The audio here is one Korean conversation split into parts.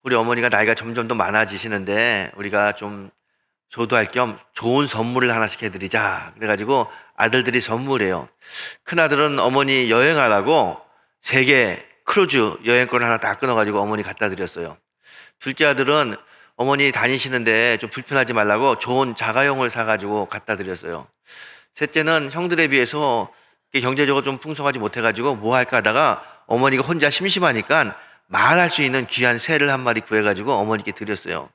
우리 어머니가 나이가 점점 더 많아지시는데 우리가 좀 조도할 겸 좋은 선물을 하나씩 해드리자. 그래가지고 아들들이 선물해요. 큰아들은 어머니 여행하라고 세계 크루즈 여행권 하나 다 끊어가지고 어머니 갖다 드렸어요. 둘째 아들은 어머니 다니시는데 좀 불편하지 말라고 좋은 자가용을 사가지고 갖다 드렸어요. 셋째는 형들에 비해서 경제적으로 좀 풍성하지 못해가지고 뭐 할까 하다가 어머니가 혼자 심심하니까 말할 수 있는 귀한 새를 한 마리 구해가지고 어머니께 드렸어요.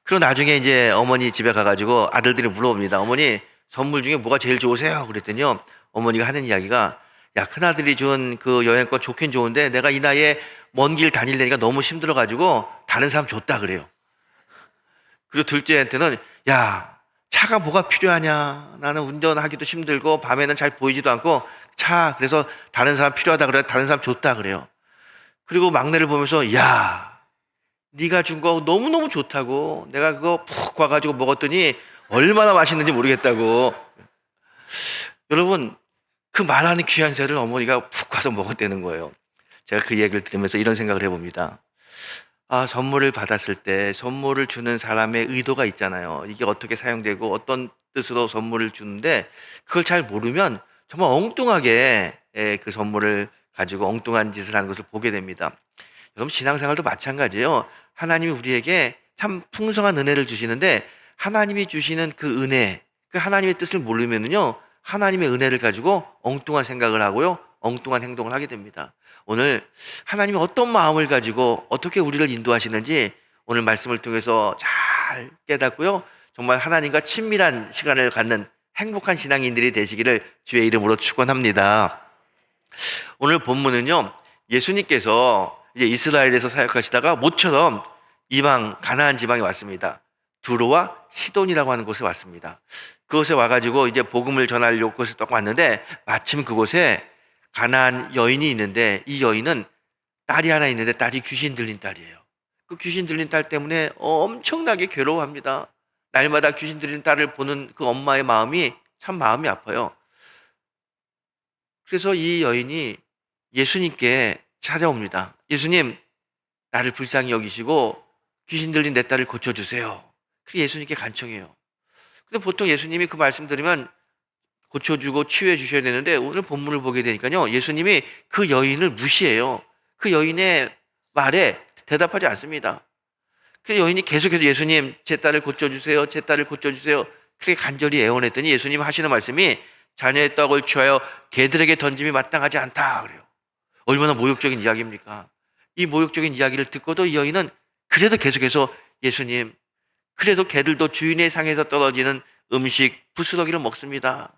그리고 나중에 이제 어머니 집에 가가지고 아들들이 물어봅니다. 어머니 선물 중에 뭐가 제일 좋으세요? 그랬더니요. 어머니가 하는 이야기가 야, 큰아들이 준 그 여행권 좋긴 좋은데 내가 이 나이에 먼 길 다니려니까 너무 힘들어가지고 다른 사람 줬다 그래요. 그리고 둘째한테는 야, 차가 뭐가 필요하냐? 나는 운전하기도 힘들고 밤에는 잘 보이지도 않고 차 그래서 다른 사람 필요하다 그래 다른 사람 줬다 그래요. 그리고 막내를 보면서 야, 네가 준 거 너무너무 좋다고 내가 그거 푹 와가지고 먹었더니 얼마나 맛있는지 모르겠다고. 여러분 그 말하는 귀한 새를 어머니가 푹 와서 먹었다는 거예요. 제가 그 얘기를 들으면서 이런 생각을 해봅니다. 아, 선물을 받았을 때 선물을 주는 사람의 의도가 있잖아요. 이게 어떻게 사용되고 어떤 뜻으로 선물을 주는데 그걸 잘 모르면 정말 엉뚱하게 그 선물을 가지고 엉뚱한 짓을 하는 것을 보게 됩니다. 여러분 신앙생활도 마찬가지예요. 하나님이 우리에게 참 풍성한 은혜를 주시는데 하나님이 주시는 그 은혜, 그 하나님의 뜻을 모르면은요 하나님의 은혜를 가지고 엉뚱한 생각을 하고요 엉뚱한 행동을 하게 됩니다. 오늘 하나님이 어떤 마음을 가지고 어떻게 우리를 인도하시는지 오늘 말씀을 통해서 잘 깨닫고요 정말 하나님과 친밀한 시간을 갖는 행복한 신앙인들이 되시기를 주의 이름으로 축원합니다. 오늘 본문은요 예수님께서 이제 이스라엘에서 사역하시다가 모처럼 이방 가나안 지방에 왔습니다. 두로와 시돈이라고 하는 곳에 왔습니다. 그곳에 와가지고 이제 복음을 전하려고 그곳에 딱 왔는데 마침 그곳에 가나안 여인이 있는데 이 여인은 딸이 하나 있는데 딸이 귀신 들린 딸이에요. 그 귀신 들린 딸 때문에 엄청나게 괴로워합니다. 날마다 귀신 들린 딸을 보는 그 엄마의 마음이 참 마음이 아파요. 그래서 이 여인이 예수님께 찾아옵니다. 예수님, 나를 불쌍히 여기시고 귀신 들린 내 딸을 고쳐주세요. 그래서 예수님께 간청해요. 근데 보통 예수님이 그 말씀 들으면 고쳐주고 치유해 주셔야 되는데 오늘 본문을 보게 되니까요 예수님이 그 여인을 무시해요. 그 여인의 말에 대답하지 않습니다. 그 여인이 계속해서 예수님 제 딸을 고쳐주세요, 제 딸을 고쳐주세요 그렇게 간절히 애원했더니 예수님 하시는 말씀이 자녀의 떡을 취하여 개들에게 던짐이 마땅하지 않다 그래요. 얼마나 모욕적인 이야기입니까? 이 모욕적인 이야기를 듣고도 이 여인은 그래도 계속해서 예수님 그래도 개들도 주인의 상에서 떨어지는 음식 부스러기를 먹습니다.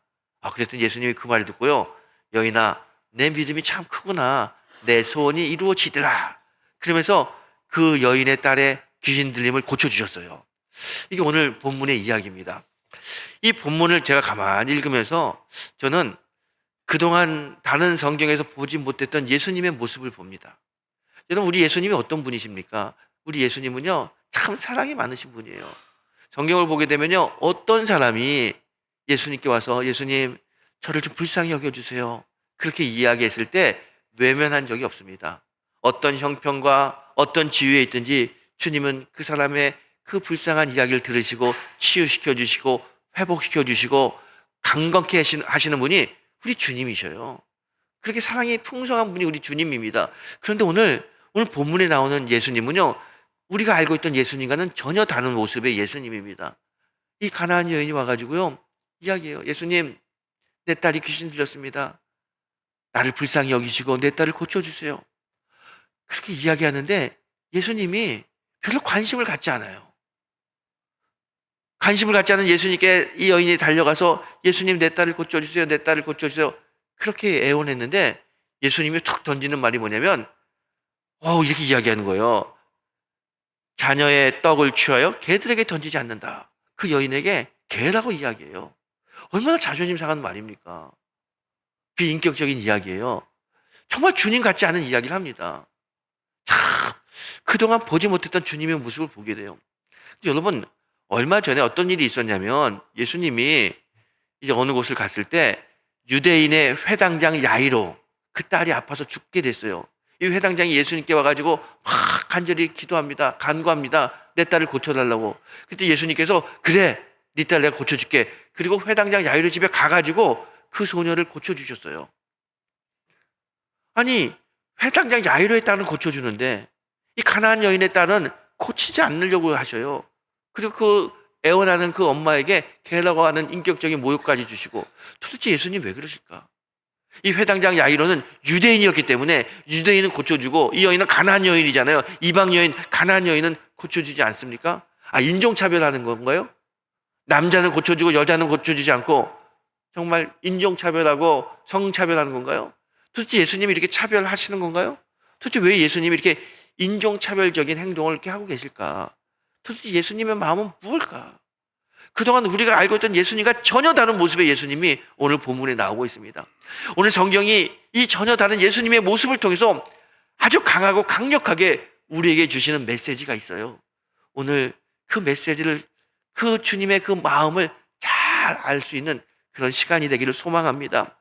그랬더니 예수님이 그 말을 듣고요 여인아 내 믿음이 참 크구나 내 소원이 이루어지더라 그러면서 그 여인의 딸의 귀신 들림을 고쳐주셨어요. 이게 오늘 본문의 이야기입니다. 이 본문을 제가 가만히 읽으면서 저는 그동안 다른 성경에서 보지 못했던 예수님의 모습을 봅니다. 여러분 우리 예수님이 어떤 분이십니까? 우리 예수님은요 참 사랑이 많으신 분이에요. 성경을 보게 되면요 어떤 사람이 예수님께 와서 예수님 저를 좀 불쌍히 여겨주세요 그렇게 이야기했을 때 외면한 적이 없습니다. 어떤 형편과 어떤 지위에 있든지 주님은 그 사람의 그 불쌍한 이야기를 들으시고 치유시켜 주시고 회복시켜 주시고 강건케 하시는 분이 우리 주님이셔요. 그렇게 사랑이 풍성한 분이 우리 주님입니다. 그런데 오늘 본문에 나오는 예수님은요 우리가 알고 있던 예수님과는 전혀 다른 모습의 예수님입니다. 이 가나안 여인이 와가지고요 이야기해요. 예수님 내 딸이 귀신 들렸습니다. 나를 불쌍히 여기시고 내 딸을 고쳐주세요. 그렇게 이야기하는데 예수님이 별로 관심을 갖지 않아요. 관심을 갖지 않은 예수님께 이 여인이 달려가서 예수님 내 딸을 고쳐주세요 내 딸을 고쳐주세요 그렇게 애원했는데 예수님이 툭 던지는 말이 뭐냐면 이렇게 이야기하는 거예요. 자녀의 떡을 취하여 개들에게 던지지 않는다. 그 여인에게 개라고 이야기해요. 얼마나 자존심 상한 말입니까? 비인격적인 이야기예요. 정말 주님 같지 않은 이야기를 합니다. 참 그동안 보지 못했던 주님의 모습을 보게 돼요. 여러분 얼마 전에 어떤 일이 있었냐면 예수님이 이제 어느 곳을 갔을 때 유대인의 회당장 야이로 그 딸이 아파서 죽게 됐어요. 이 회당장이 예수님께 와가지고 막 간절히 기도합니다. 간구합니다. 내 딸을 고쳐달라고. 그때 예수님께서 그래, 네 딸 내가 고쳐줄게. 그리고 회당장 야이로 집에 가가지고 그 소녀를 고쳐주셨어요. 아니, 회당장 야이로의 딸은 고쳐주는데 이 가나안 여인의 딸은 고치지 않으려고 하셔요. 그리고 그 애원하는 그 엄마에게 게라고 하는 인격적인 모욕까지 주시고, 도대체 예수님 왜 그러실까? 이 회당장 야이로는 유대인이었기 때문에 유대인은 고쳐주고, 이 여인은 가나안 여인이잖아요. 이방 여인, 가나안 여인은 고쳐주지 않습니까? 아, 인종차별하는 건가요? 남자는 고쳐주고 여자는 고쳐주지 않고 정말 인종차별하고 성차별하는 건가요? 도대체 예수님이 이렇게 차별하시는 건가요? 도대체 왜 예수님이 이렇게 인종차별적인 행동을 이렇게 하고 계실까? 도대체 예수님의 마음은 무엇일까? 그동안 우리가 알고 있던 예수님과 전혀 다른 모습의 예수님이 오늘 본문에 나오고 있습니다. 오늘 성경이 이 전혀 다른 예수님의 모습을 통해서 아주 강하고 강력하게 우리에게 주시는 메시지가 있어요. 오늘 그 메시지를, 그 주님의 그 마음을 잘 알 수 있는 그런 시간이 되기를 소망합니다.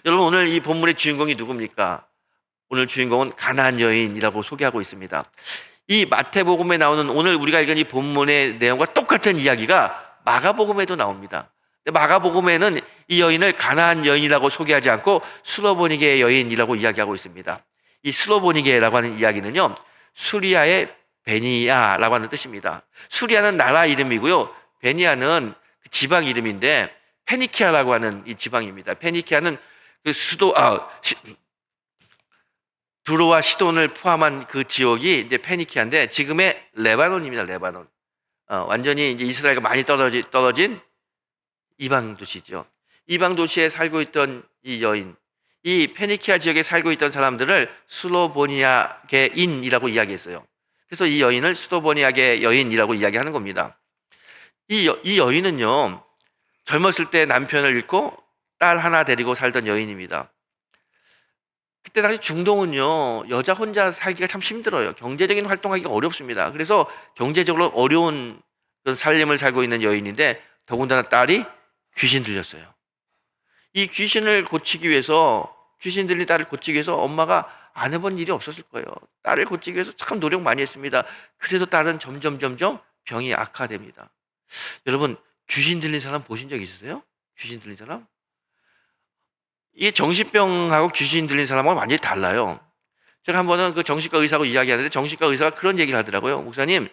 여러분, 오늘 이 본문의 주인공이 누굽니까? 오늘 주인공은 가나안 여인이라고 소개하고 있습니다. 이 마태복음에 나오는 오늘 우리가 읽은 이 본문의 내용과 똑같은 이야기가 마가복음에도 나옵니다. 마가복음에는 이 여인을 가나안 여인이라고 소개하지 않고 수로보니게 여인이라고 이야기하고 있습니다. 이 수로보니게라고 하는 이야기는요, 수리아의 베니야라고 하는 뜻입니다. 수리아는 나라 이름이고요, 베니야는 지방 이름인데 페니키아라고 하는 이 지방입니다. 페니키아는 그 두로와 시돈을 포함한 그 지역이 이제 페니키아인데 지금의 레바논입니다. 레바논. 완전히 이제 이스라엘과 많이 떨어진 이방 도시죠. 이방 도시에 살고 있던 이 여인, 이 페니키아 지역에 살고 있던 사람들을 수로보니아계인이라고 이야기했어요. 그래서 이 여인을 수로보니아계 여인이라고 이야기하는 겁니다. 이 여인은요, 젊었을 때 남편을 잃고 딸 하나 데리고 살던 여인입니다. 그때 당시 중동은요, 여자 혼자 살기가 참 힘들어요. 경제적인 활동하기가 어렵습니다. 그래서 경제적으로 어려운 그런 삶을 살고 있는 여인인데, 더군다나 딸이 귀신 들렸어요. 이 귀신을 고치기 위해서, 귀신 들린 딸을 고치기 위해서 엄마가 안 해본 일이 없었을 거예요. 딸을 고치기 위해서 참 노력 많이 했습니다. 그래도 딸은 점점 병이 악화됩니다. 여러분, 귀신 들린 사람 보신 적 있으세요? 귀신 들린 사람? 이게 정신병하고 귀신 들린 사람하고 완전히 달라요. 제가 한 번은 그 정신과 의사하고 이야기하는데 정신과 의사가 그런 얘기를 하더라고요. 목사님,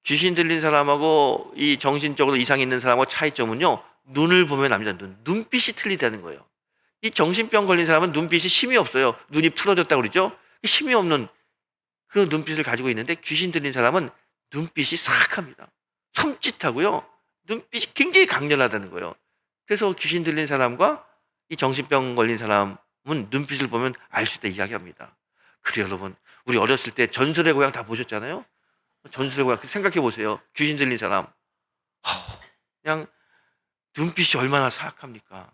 귀신 들린 사람하고 이 정신적으로 이상이 있는 사람하고 차이점은요, 눈을 보면 압니다. 눈빛이 틀리다는 거예요. 이 정신병 걸린 사람은 눈빛이 힘이 없어요. 눈이 풀어졌다고 그러죠. 힘이 없는 그런 눈빛을 가지고 있는데, 귀신 들린 사람은 눈빛이 사악합니다. 섬찟하고요, 눈빛이 굉장히 강렬하다는 거예요. 그래서 귀신 들린 사람과 이 정신병 걸린 사람은 눈빛을 보면 알 수 있다 이야기합니다. 그래요, 여러분. 우리 어렸을 때 전설의 고향 다 보셨잖아요. 전설의 고향 생각해 보세요. 귀신 들린 사람, 그냥 눈빛이 얼마나 사악합니까?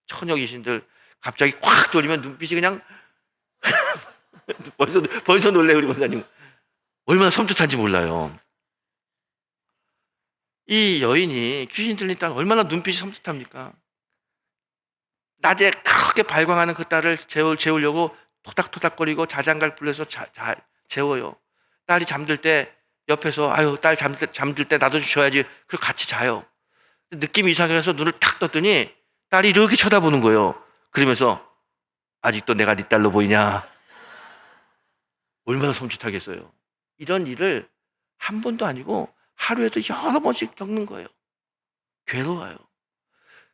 처녀 귀신들 갑자기 콱 돌리면 눈빛이 그냥 벌써 놀래. 우리 권사님 얼마나 섬뜩한지 몰라요. 이 여인이 귀신 들린 딸 얼마나 눈빛이 섬뜩합니까? 낮에 크게 발광하는 그 딸을 재우려고 토닥토닥거리고 자장가를 불러서 재워요. 딸이 잠들 때 옆에서 아유, 딸 잠들 때 나도 줘야지. 그리고 같이 자요. 느낌이 이상해서 눈을 탁 떴더니 딸이 이렇게 쳐다보는 거예요. 그러면서 아직도 내가 네 딸로 보이냐? 얼마나 섬찟하겠어요. 이런 일을 한 번도 아니고 하루에도 여러 번씩 겪는 거예요. 괴로워요.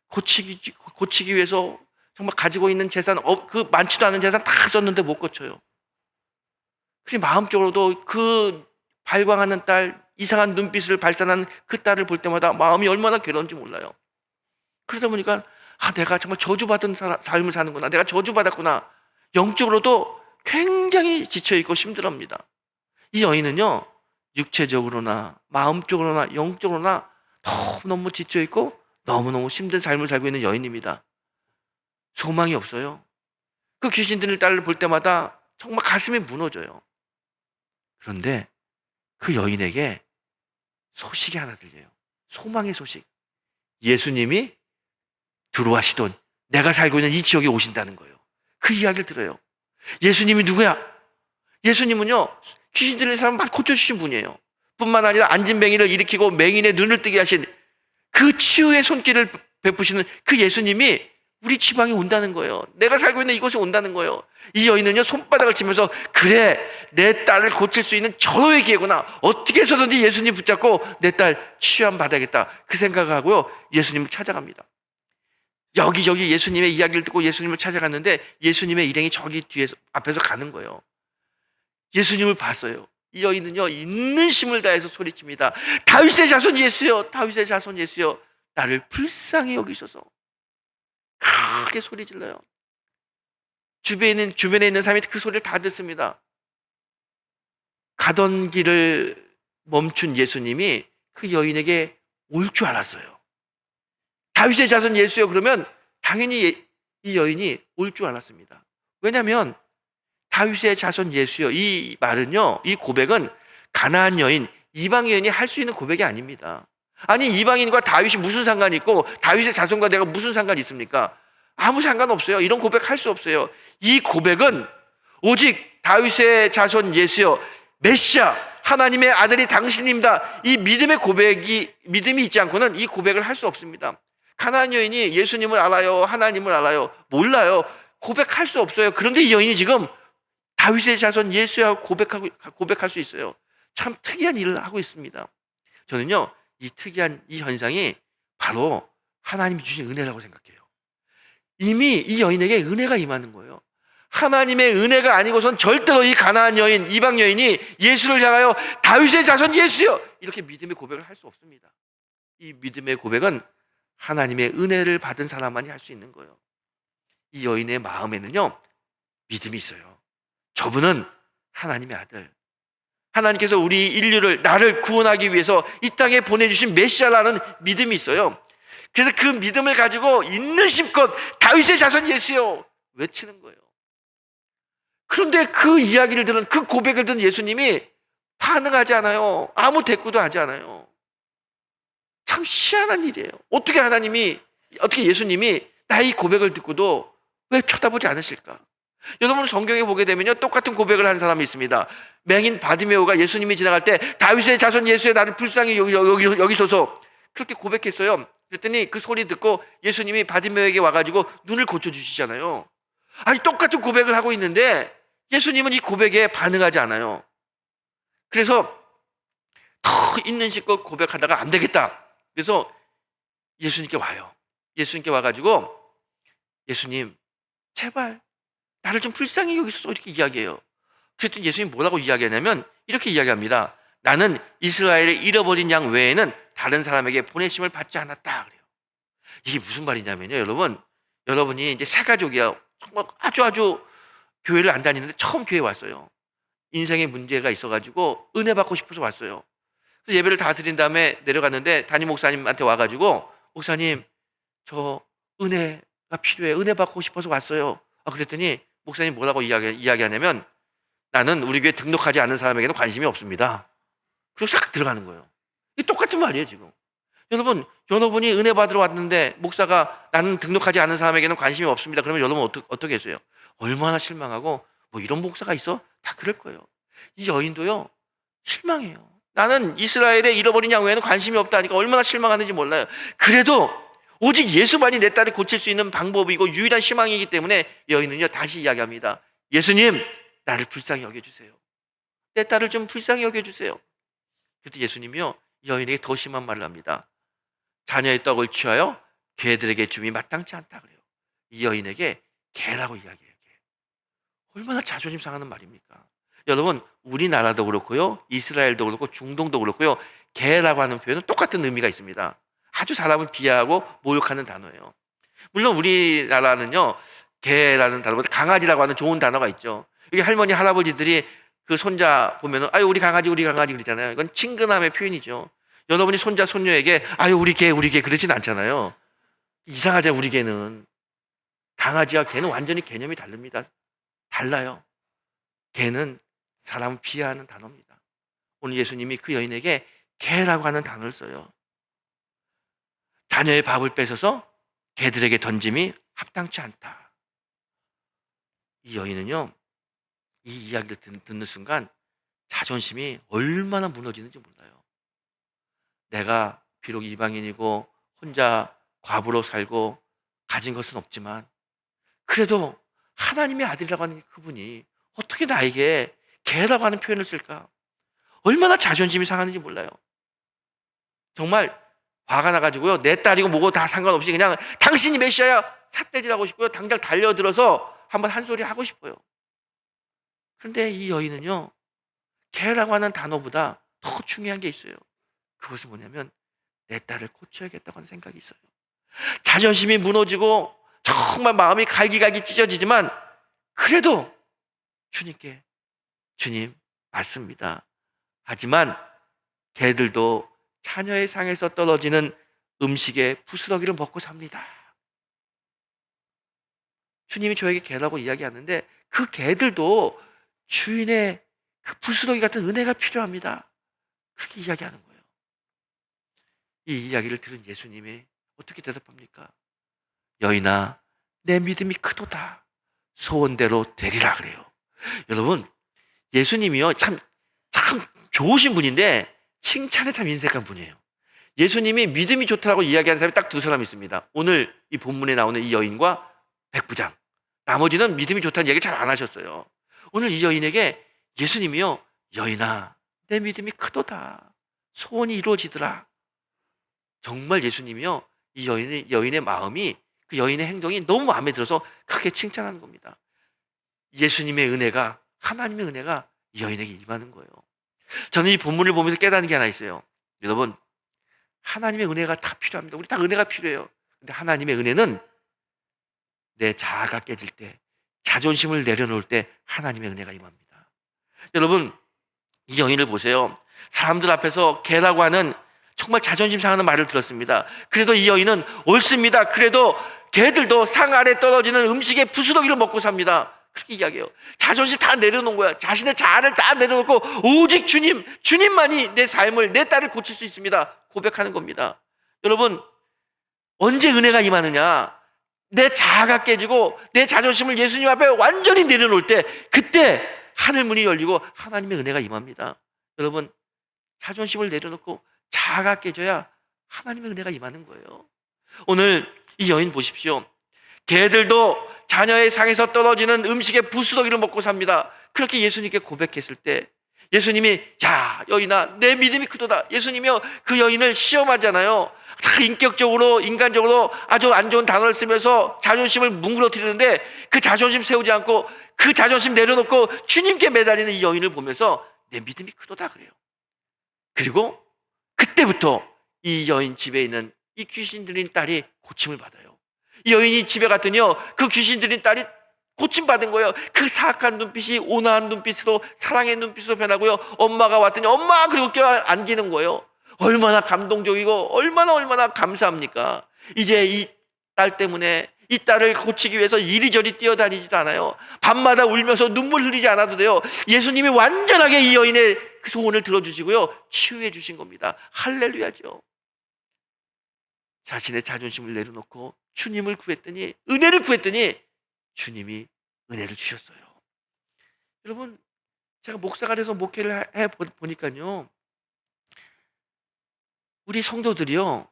고치기 위해서 정말 가지고 있는 재산, 그 많지도 않은 재산 다 썼는데 못 고쳐요. 그리고 마음적으로도 그 발광하는 딸, 이상한 눈빛을 발산하는 그 딸을 볼 때마다 마음이 얼마나 괴로운지 몰라요. 그러다 보니까 내가 정말 저주받은 삶을 사는구나, 내가 저주받았구나, 영적으로도 굉장히 지쳐있고 힘들어합니다. 이 여인은요, 육체적으로나 마음적으로나 영적으로나 너무너무 지쳐있고 너무너무 힘든 삶을 살고 있는 여인입니다. 소망이 없어요. 그 귀신 들린 딸을 볼 때마다 정말 가슴이 무너져요. 그런데 그 여인에게 소식이 하나 들려요. 소망의 소식. 예수님이 두로와 시돈, 내가 살고 있는 이 지역에 오신다는 거예요. 그 이야기를 들어요. 예수님이 누구야? 예수님은요, 귀신 들린 사람 막 고쳐주신 분이에요. 뿐만 아니라 안진뱅이를 일으키고 맹인의 눈을 뜨게 하신 그 치유의 손길을 베푸시는 그 예수님이 우리 지방에 온다는 거예요. 내가 살고 있는 이곳에 온다는 거예요. 이 여인은요, 손바닥을 치면서, 그래, 내 딸을 고칠 수 있는 절호의 기회구나. 어떻게 해서든지 예수님 붙잡고 내 딸 치유함 받아야겠다. 그 생각을 하고요, 예수님을 찾아갑니다. 여기저기 예수님의 이야기를 듣고 예수님을 찾아갔는데 예수님의 일행이 저기 뒤에서 앞에서 가는 거예요. 예수님을 봤어요. 이 여인은요, 있는 힘을 다해서 소리칩니다. 다윗의 자손 예수여, 다윗의 자손 예수여, 나를 불쌍히 여기소서. 크게 소리 질러요. 주변에 있는 사람이 그 소리를 다 듣습니다. 가던 길을 멈춘 예수님이 그 여인에게 올 줄 알았어요. 다윗의 자손 예수여 그러면 당연히 이 여인이 올 줄 알았습니다. 왜냐하면 다윗의 자손 예수여, 이 말은요, 이 고백은 가나안 여인, 이방 여인이 할 수 있는 고백이 아닙니다. 아니, 이방인과 다윗이 무슨 상관이 있고 다윗의 자손과 내가 무슨 상관이 있습니까? 아무 상관없어요. 이런 고백 할 수 없어요. 이 고백은 오직 다윗의 자손 예수여, 메시아, 하나님의 아들이 당신입니다. 이 믿음이 있지 않고는 이 고백을 할 수 없습니다. 가나안 여인이 예수님을 알아요? 하나님을 알아요? 몰라요. 고백할 수 없어요. 그런데 이 여인이 지금 다윗의 자손 예수야 고백할 수 있어요. 참 특이한 일을 하고 있습니다. 저는요, 이 특이한 이 현상이 바로 하나님이 주신 은혜라고 생각해요. 이미 이 여인에게 은혜가 임하는 거예요. 하나님의 은혜가 아니고선 절대로 이 가나안 여인, 이방 여인이 예수를 향하여 다윗의 자손 예수여 이렇게 믿음의 고백을 할 수 없습니다. 이 믿음의 고백은 하나님의 은혜를 받은 사람만이 할 수 있는 거예요. 이 여인의 마음에는요, 믿음이 있어요. 저분은 하나님의 아들, 하나님께서 우리 인류를, 나를 구원하기 위해서 이 땅에 보내주신 메시아라는 믿음이 있어요. 그래서 그 믿음을 가지고 있는 힘껏 다윗의 자손 예수여 외치는 거예요. 그런데 그 이야기를 들은, 그 고백을 들은 예수님이 반응하지 않아요. 아무 대꾸도 하지 않아요. 참 희한한 일이에요. 어떻게 예수님이 나의 고백을 듣고도 왜 쳐다보지 않으실까? 여러분 성경에 보게 되면요, 똑같은 고백을 한 사람이 있습니다. 맹인 바디메오가 예수님이 지나갈 때 다윗의 자손 예수의 나를 불쌍히 여기소서 그렇게 고백했어요. 그랬더니 그 소리 듣고 예수님이 바디메오에게 와가지고 눈을 고쳐주시잖아요. 아니, 똑같은 고백을 하고 있는데 예수님은 이 고백에 반응하지 않아요. 그래서 더 있는 실컷 고백하다가 안 되겠다. 그래서 예수님께 와요. 예수님께 와가지고, 예수님 제발 나를 좀 불쌍히 여기소서 이렇게 이야기해요. 그랬더니 예수님이 뭐라고 이야기하냐면 이렇게 이야기합니다. 나는 이스라엘의 잃어버린 양 외에는 다른 사람에게 보내심을 받지 않았다 그래요. 이게 무슨 말이냐면요, 여러분이 이제 새 가족이야. 정말 아주 교회를 안 다니는데 처음 교회 왔어요. 인생에 문제가 있어가지고 은혜 받고 싶어서 왔어요. 그래서 예배를 다 드린 다음에 내려갔는데 담임 목사님한테 와가지고, 목사님 저 은혜가 필요해, 은혜 받고 싶어서 왔어요. 그랬더니 목사님 뭐라고 이야기하냐면, 나는 우리 교회 등록하지 않은 사람에게는 관심이 없습니다. 그리고 싹 들어가는 거예요. 이게 똑같은 말이에요 지금. 여러분이 은혜 받으러 왔는데 목사가 나는 등록하지 않은 사람에게는 관심이 없습니다. 그러면 여러분 어떻게 했어요? 얼마나 실망하고, 뭐 이런 목사가 있어? 다 그럴 거예요. 이 여인도요, 실망해요. 나는 이스라엘의 잃어버린 양 외에는 관심이 없다니까 얼마나 실망하는지 몰라요. 그래도 오직 예수만이 내 딸을 고칠 수 있는 방법이고 유일한 희망이기 때문에 여인은요, 다시 이야기합니다. 예수님 나를 불쌍히 여겨주세요. 내 딸을 좀 불쌍히 여겨주세요. 그때 예수님이요, 여인에게 더 심한 말을 합니다. 자녀의 떡을 취하여 개들에게 줌이 마땅치 않다 그래요. 이 여인에게 개라고 이야기해요. 개. 얼마나 자존심 상하는 말입니까? 여러분, 우리나라도 그렇고요, 이스라엘도 그렇고 중동도 그렇고요, 개라고 하는 표현은 똑같은 의미가 있습니다. 아주 사람을 비하하고 모욕하는 단어예요. 물론 우리나라는요, 개라는 단어보다 강아지라고 하는 좋은 단어가 있죠. 이게 할머니 할아버지들이 그 손자 보면은 아유 우리 강아지 그러잖아요. 이건 친근함의 표현이죠. 여러분이 손자 손녀에게 아유 우리 개 그러진 않잖아요. 이상하죠. 우리 개는, 강아지와 개는 완전히 개념이 다릅니다. 달라요. 개는 사람을 비하하는 단어입니다. 오늘 예수님이 그 여인에게 개라고 하는 단어를 써요. 자녀의 밥을 뺏어서 개들에게 던짐이 합당치 않다. 이 여인은요, 이 이야기를 듣는 순간 자존심이 얼마나 무너지는지 몰라요. 내가 비록 이방인이고 혼자 과부로 살고 가진 것은 없지만 그래도 하나님의 아들이라고 하는 그분이 어떻게 나에게 개라고 하는 표현을 쓸까? 얼마나 자존심이 상하는지 몰라요. 정말 화가 나가지고요. 내 딸이고 뭐고 다 상관없이 그냥 당신이 메시아야 삿대질하고 싶고요. 당장 달려들어서 한번 한 소리 하고 싶어요. 그런데 이 여인은요. 개라고 하는 단어보다 더 중요한 게 있어요. 그것은 뭐냐면 내 딸을 고쳐야겠다고 하는 생각이 있어요. 자존심이 무너지고 정말 마음이 갈기갈기 찢어지지만 그래도 주님께 주님 맞습니다. 하지만 개들도 자녀의 상에서 떨어지는 음식의 부스러기를 먹고 삽니다. 주님이 저에게 개라고 이야기하는데 그 개들도 주인의 그 부스러기 같은 은혜가 필요합니다. 그렇게 이야기하는 거예요. 이 이야기를 들은 예수님이 어떻게 대답합니까? 여인아, 내 믿음이 크도다. 소원대로 되리라 그래요. 여러분, 예수님이요 참 좋으신 분인데 칭찬에 참 인색한 분이에요. 예수님이 믿음이 좋다고 이야기하는 사람이 딱 두 사람 있습니다. 오늘 이 본문에 나오는 이 여인과 백부장. 나머지는 믿음이 좋다는 이야기 잘 안 하셨어요. 오늘 이 여인에게 예수님이요, 여인아, 내 믿음이 크도다. 소원이 이루어지더라. 정말 예수님이요, 이 여인의 마음이, 그 여인의 행동이 너무 마음에 들어서 크게 칭찬하는 겁니다. 예수님의 은혜가, 하나님의 은혜가 이 여인에게 임하는 거예요. 저는 이 본문을 보면서 깨닫는 게 하나 있어요. 여러분, 하나님의 은혜가 다 필요합니다. 우리 다 은혜가 필요해요. 근데 하나님의 은혜는 내 자아가 깨질 때, 자존심을 내려놓을 때 하나님의 은혜가 임합니다. 여러분, 이 여인을 보세요. 사람들 앞에서 개라고 하는 정말 자존심 상하는 말을 들었습니다. 그래도 이 여인은 옳습니다. 그래도 개들도 상 아래 떨어지는 음식의 부스러기를 먹고 삽니다. 그렇게 이야기해요. 자존심 다 내려놓은 거야. 자신의 자아를 다 내려놓고 오직 주님만이 내 삶을, 내 딸을 고칠 수 있습니다. 고백하는 겁니다. 여러분, 언제 은혜가 임하느냐? 내 자아가 깨지고 내 자존심을 예수님 앞에 완전히 내려놓을 때, 그때 하늘 문이 열리고 하나님의 은혜가 임합니다. 여러분, 자존심을 내려놓고 자아가 깨져야 하나님의 은혜가 임하는 거예요. 오늘 이 여인 보십시오. 개들도 자녀의 상에서 떨어지는 음식의 부스러기를 먹고 삽니다. 그렇게 예수님께 고백했을 때 예수님이 야 여인아 내 믿음이 크도다. 예수님이요 그 여인을 시험하잖아요. 인격적으로 인간적으로 아주 안 좋은 단어를 쓰면서 자존심을 뭉그러뜨리는데 그 자존심 세우지 않고 그 자존심 내려놓고 주님께 매달리는 이 여인을 보면서 내 믿음이 크도다 그래요. 그리고 그때부터 이 여인 집에 있는 이 귀신 들린 딸이 고침을 받아요. 이 여인이 집에 갔더니요 그 귀신 들린 딸이 고침받은 거예요. 그 사악한 눈빛이 온화한 눈빛으로 사랑의 눈빛으로 변하고요. 엄마가 왔더니 엄마 그리고 껴안기는 거예요. 얼마나 감동적이고 얼마나 감사합니까? 이제 이 딸 때문에 이 딸을 고치기 위해서 이리저리 뛰어다니지도 않아요. 밤마다 울면서 눈물 흘리지 않아도 돼요. 예수님이 완전하게 이 여인의 그 소원을 들어주시고요 치유해 주신 겁니다. 할렐루야죠. 자신의 자존심을 내려놓고 주님을 구했더니, 은혜를 구했더니 주님이 은혜를 주셨어요. 여러분, 제가 목사가 돼서 목회를 해보니까요 우리 성도들이요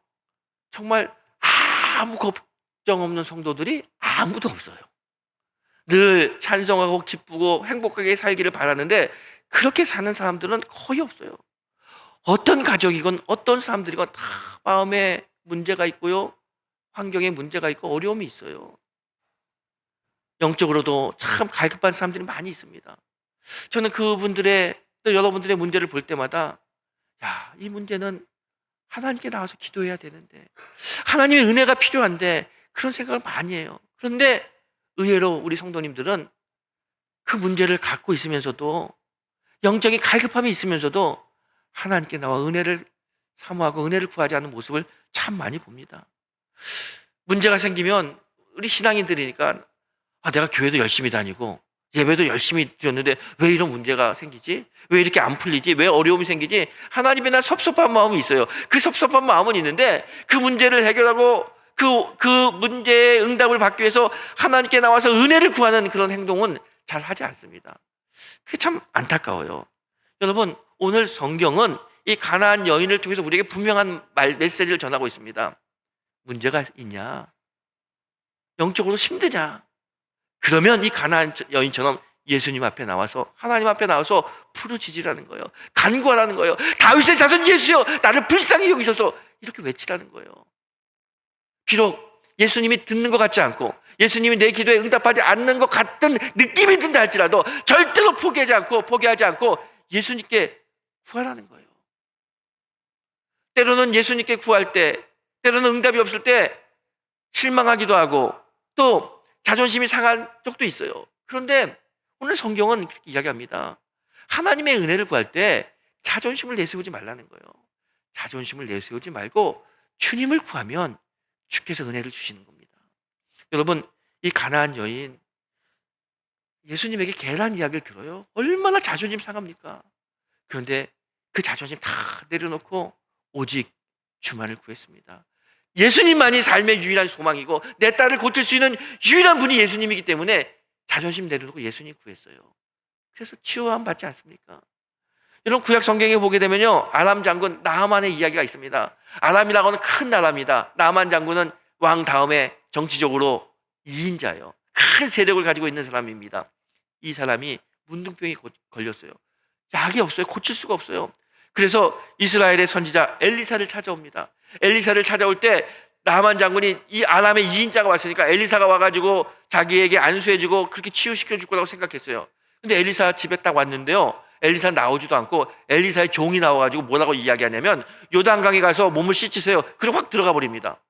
정말 아무 걱정 없는 성도들이 아무도 없어요. 늘 찬송하고 기쁘고 행복하게 살기를 바라는데 그렇게 사는 사람들은 거의 없어요. 어떤 가족이건 어떤 사람들이건 다 마음에 문제가 있고요 환경에 문제가 있고 어려움이 있어요. 영적으로도 참 갈급한 사람들이 많이 있습니다. 저는 그분들의 또 여러분들의 문제를 볼 때마다 야, 이 문제는 하나님께 나와서 기도해야 되는데 하나님의 은혜가 필요한데 그런 생각을 많이 해요. 그런데 의외로 우리 성도님들은 그 문제를 갖고 있으면서도 영적인 갈급함이 있으면서도 하나님께 나와 은혜를 사모하고 은혜를 구하지 않는 모습을 참 많이 봅니다. 문제가 생기면 우리 신앙인들이니까 내가 교회도 열심히 다니고 예배도 열심히 드렸는데 왜 이런 문제가 생기지? 왜 이렇게 안 풀리지? 왜 어려움이 생기지? 하나님의 난 섭섭한 마음이 있어요. 그 섭섭한 마음은 있는데 그 문제를 해결하고 그 문제의 응답을 받기 위해서 하나님께 나와서 은혜를 구하는 그런 행동은 잘 하지 않습니다. 그게 참 안타까워요. 여러분, 오늘 성경은 이 가나안 여인을 통해서 우리에게 분명한 메시지를 전하고 있습니다. 문제가 있냐? 영적으로 힘드냐? 그러면 이 가나안 여인처럼 예수님 앞에 나와서, 하나님 앞에 나와서 부르짖으라는 거예요. 간구하라는 거예요. 다윗의 자손 예수여, 나를 불쌍히 여기셔서, 이렇게 외치라는 거예요. 비록 예수님이 듣는 것 같지 않고 예수님이 내 기도에 응답하지 않는 것 같은 느낌이 든다 할지라도 절대로 포기하지 않고 예수님께 구하라는 거예요. 때로는 예수님께 구할 때, 때로는 응답이 없을 때 실망하기도 하고 또 자존심이 상한 적도 있어요. 그런데 오늘 성경은 그렇게 이야기합니다. 하나님의 은혜를 구할 때 자존심을 내세우지 말라는 거예요. 자존심을 내세우지 말고 주님을 구하면 주께서 은혜를 주시는 겁니다. 여러분, 이 가나안 여인, 예수님에게 계란 이야기를 들어요. 얼마나 자존심 상합니까? 그런데 그 자존심 다 내려놓고 오직 주만을 구했습니다. 예수님만이 삶의 유일한 소망이고 내 딸을 고칠 수 있는 유일한 분이 예수님이기 때문에 자존심 내려놓고 예수님 구했어요. 그래서 치유함 받지 않습니까? 여러분, 구약 성경에 보게 되면요, 아람 장군 나아만의 이야기가 있습니다. 아람이라고 하는 큰 나라입니다. 나아만 장군은 왕 다음에 정치적으로 2인자예요. 큰 세력을 가지고 있는 사람입니다. 이 사람이 문둥병이 걸렸어요. 약이 없어요. 고칠 수가 없어요. 그래서 이스라엘의 선지자 엘리사를 찾아옵니다. 엘리사를 찾아올 때 나아만 장군이 이 아람의 2인자가 왔으니까 엘리사가 와가지고 자기에게 안수해주고 그렇게 치유시켜 줄 거라고 생각했어요. 근데 엘리사 집에 딱 왔는데요, 엘리사 나오지도 않고 엘리사의 종이 나와가지고 뭐라고 이야기하냐면 요단강에 가서 몸을 씻으세요. 그리고 확 들어가 버립니다.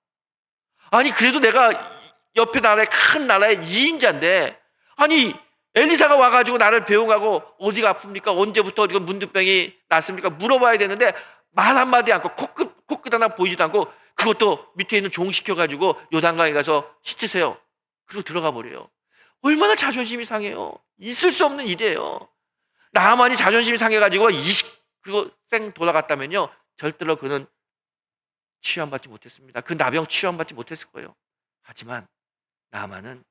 아니, 그래도 내가 옆에 나라의 큰 나라의 2인자인데 아니 엘리사가 와가지고 나를 배웅하고 어디가 아픕니까? 언제부터 이거 문둥병이 났습니까? 물어봐야 되는데 말 한마디 않고 코끝 하나 보이지도 않고 그것도 밑에 있는 종 시켜가지고 요단강에 가서 씻으세요. 그리고 들어가 버려요. 얼마나 자존심이 상해요. 있을 수 없는 일이에요. 나아만이 자존심이 상해가지고 그리고 쌩 돌아갔다면요, 절대로 그는 치유함받지 못했습니다. 그 나병 치유함받지 못했을 거예요. 하지만 나아만은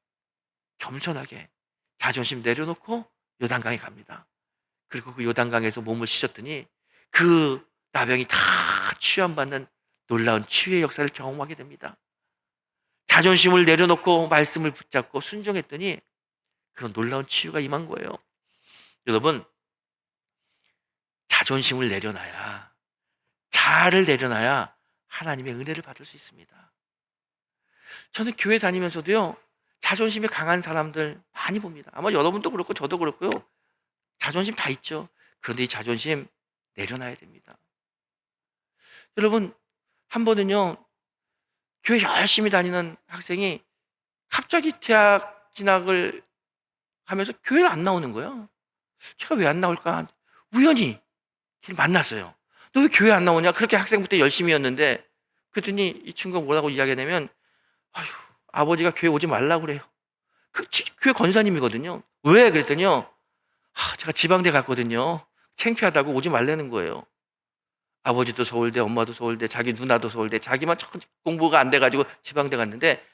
겸손하게 자존심 내려놓고 요단강에 갑니다. 그리고 그 요단강에서 몸을 씻었더니 그 나병이 다 치유함받는 놀라운 치유의 역사를 경험하게 됩니다. 자존심을 내려놓고 말씀을 붙잡고 순종했더니 그런 놀라운 치유가 임한 거예요. 여러분, 자존심을 내려놔야, 자아를 내려놔야 하나님의 은혜를 받을 수 있습니다. 저는 교회 다니면서도요, 자존심이 강한 사람들 많이 봅니다. 아마 여러분도 그렇고 저도 그렇고요. 자존심 다 있죠. 그런데 이 자존심 내려놔야 됩니다. 여러분, 한 번은요, 교회 열심히 다니는 학생이 갑자기 대학 진학을 하면서 교회를 안 나오는 거예요. 제가 왜 안 나올까? 우연히 걔를 만났어요. 너 왜 교회 안 나오냐? 그렇게 학생부터 열심히였는데, 그랬더니 이 친구가 뭐라고 이야기하냐면, 아휴, 아버지가 교회 오지 말라고 그래요. 그 교회 권사님이거든요. 왜? 그랬더니요, 제가 지방대 갔거든요. 창피하다고 오지 말라는 거예요. 아버지도 서울대, 엄마도 서울대, 자기 누나도 서울대, 자기만 공부가 안 돼가지고 지방대 갔는데,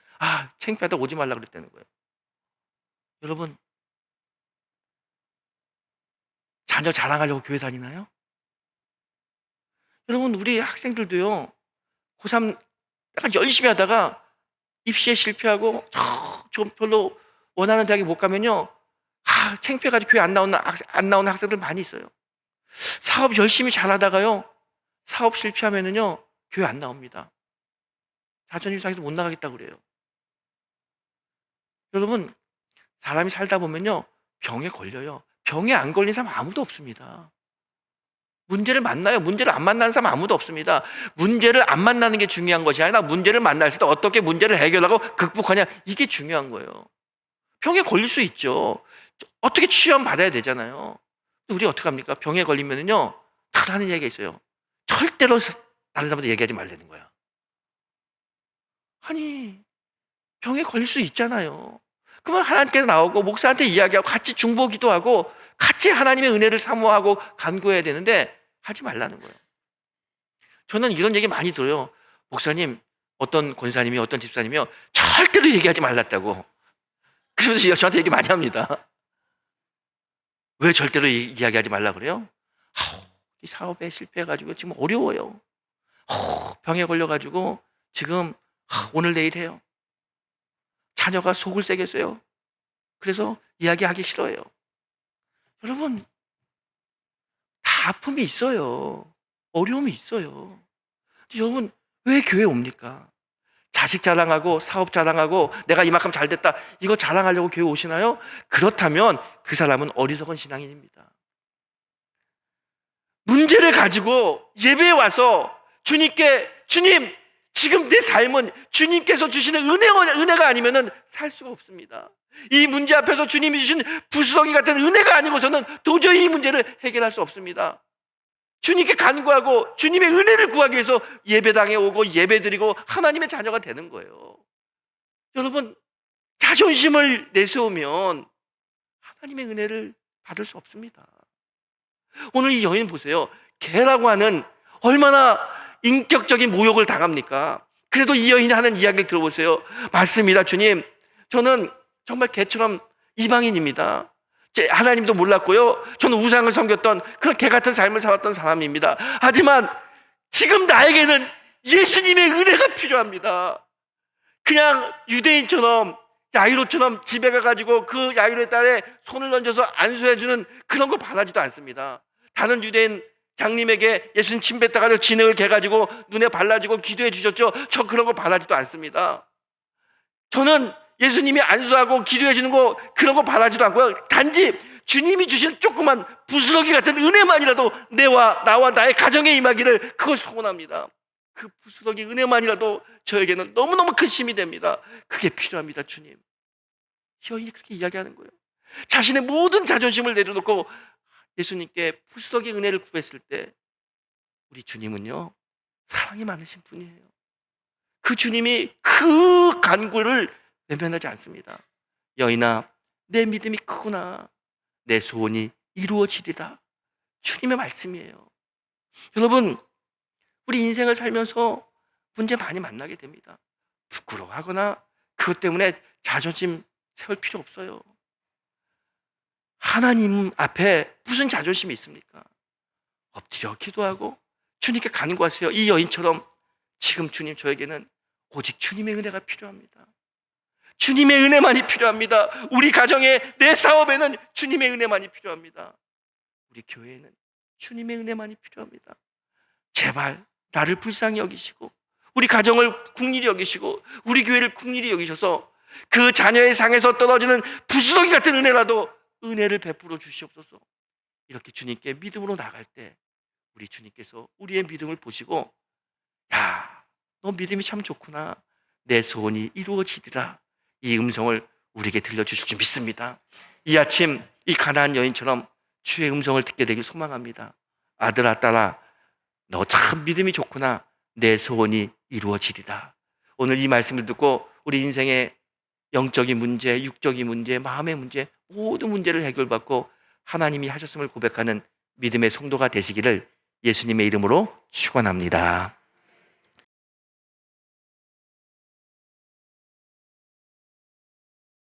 창피하다고 오지 말라 그랬다는 거예요. 여러분, 자녀 자랑하려고 교회 다니나요? 여러분, 우리 학생들도요, 고3 약간 열심히 하다가 입시에 실패하고 좀 별로 원하는 대학에 못 가면요, 창피해가지고 교회 안 나오는 학생들 많이 있어요. 사업 열심히 잘하다가요, 사업 실패하면은요, 교회 안 나옵니다. 자존심 상해서 못 나가겠다고 그래요. 여러분, 사람이 살다 보면요, 병에 걸려요. 병에 안 걸린 사람 아무도 없습니다. 문제를 만나요. 문제를 안 만나는 사람 아무도 없습니다. 문제를 안 만나는 게 중요한 것이 아니라 문제를 만났을 때 어떻게 문제를 해결하고 극복하냐, 이게 중요한 거예요. 병에 걸릴 수 있죠. 어떻게 치유함 받아야 되잖아요. 우리 어떻게 합니까? 병에 걸리면은요, 다 하는 얘기가 있어요. 절대로 다른 사람한테 얘기하지 말라는 거야. 아니, 병에 걸릴 수 있잖아요. 그러면 하나님께서 나오고 목사한테 이야기하고 같이 중보 기도하고 같이 하나님의 은혜를 사모하고 간구해야 되는데 하지 말라는 거예요. 저는 이런 얘기 많이 들어요. 목사님, 어떤 권사님이 어떤 집사님이요, 절대로 얘기하지 말랐다고. 그러면서 저한테 얘기 많이 합니다. 왜 절대로 이야기하지 말라 그래요? 이 사업에 실패해가지고 지금 어려워요. 병에 걸려가지고 지금 오늘 내일 해요. 자녀가 속을 새겼어요. 그래서 이야기하기 싫어요. 여러분, 다 아픔이 있어요. 어려움이 있어요. 근데 여러분, 왜 교회 옵니까? 자식 자랑하고 사업 자랑하고 내가 이만큼 잘 됐다 이거 자랑하려고 교회 오시나요? 그렇다면 그 사람은 어리석은 신앙인입니다. 문제를 가지고 예배에 와서 주님께 주님 지금 내 삶은 주님께서 주시는 은혜가 아니면은 살 수가 없습니다. 이 문제 앞에서 주님이 주신 부스러기 같은 은혜가 아니고서는 도저히 이 문제를 해결할 수 없습니다. 주님께 간구하고 주님의 은혜를 구하기 위해서 예배당에 오고 예배드리고 하나님의 자녀가 되는 거예요. 여러분, 자존심을 내세우면 하나님의 은혜를 받을 수 없습니다. 오늘 이 여인 보세요. 개라고 하는 얼마나 인격적인 모욕을 당합니까? 그래도 이 여인이 하는 이야기를 들어보세요. 맞습니다, 주님. 저는 정말 개처럼 이방인입니다. 하나님도 몰랐고요. 저는 우상을 섬겼던 그런 개 같은 삶을 살았던 사람입니다. 하지만 지금 나에게는 예수님의 은혜가 필요합니다. 그냥 유대인처럼 야이로처럼 집에 가가지고 그 야이로의 딸에 손을 얹어서 안수해주는 그런 거 바라지도 않습니다. 다른 유대인 장님에게 예수님 침 뱉다가 진흙을 개가지고 눈에 발라주고 기도해 주셨죠. 저 그런 거 바라지도 않습니다. 저는 예수님이 안수하고 기도해 주는 거 그런 거 바라지도 않고요. 단지 주님이 주신 조그만 부스러기 같은 은혜만이라도 나와 나의 가정에 임하기를 그걸 소원합니다. 그 부스러기 은혜만이라도 저에게는 너무너무 큰 힘이 됩니다. 그게 필요합니다, 주님. 여인이 그렇게 이야기하는 거예요. 자신의 모든 자존심을 내려놓고 예수님께 부스러기 은혜를 구했을 때 우리 주님은요, 사랑이 많으신 분이에요. 그 주님이 그 간구를 외면하지 않습니다. 여인아, 내 믿음이 크구나. 내 소원이 이루어지리라. 주님의 말씀이에요. 여러분, 우리 인생을 살면서 문제 많이 만나게 됩니다. 부끄러워하거나 그것 때문에 자존심 세울 필요 없어요. 하나님 앞에 무슨 자존심이 있습니까? 엎드려 기도하고 주님께 간구하세요. 이 여인처럼 지금 주님 저에게는 오직 주님의 은혜가 필요합니다. 주님의 은혜만이 필요합니다. 우리 가정에 내 사업에는 주님의 은혜만이 필요합니다. 우리 교회에는 주님의 은혜만이 필요합니다. 제발 나를 불쌍히 여기시고 우리 가정을 국리히 여기시고 우리 교회를 국리히 여기셔서 그 자녀의 상에서 떨어지는 부스러기 같은 은혜라도 은혜를 베풀어 주시옵소서. 이렇게 주님께 믿음으로 나갈 때 우리 주님께서 우리의 믿음을 보시고 야, 너 믿음이 참 좋구나. 내 소원이 이루어지리라. 이 음성을 우리에게 들려주실 줄 믿습니다. 이 아침 이 가나안 여인처럼 주의 음성을 듣게 되길 소망합니다. 아들아 딸아, 너 참 믿음이 좋구나. 내 소원이 이루어지리라. 오늘 이 말씀을 듣고 우리 인생의 영적인 문제, 육적인 문제, 마음의 문제 모든 문제를 해결받고 하나님이 하셨음을 고백하는 믿음의 성도가 되시기를 예수님의 이름으로 축원합니다.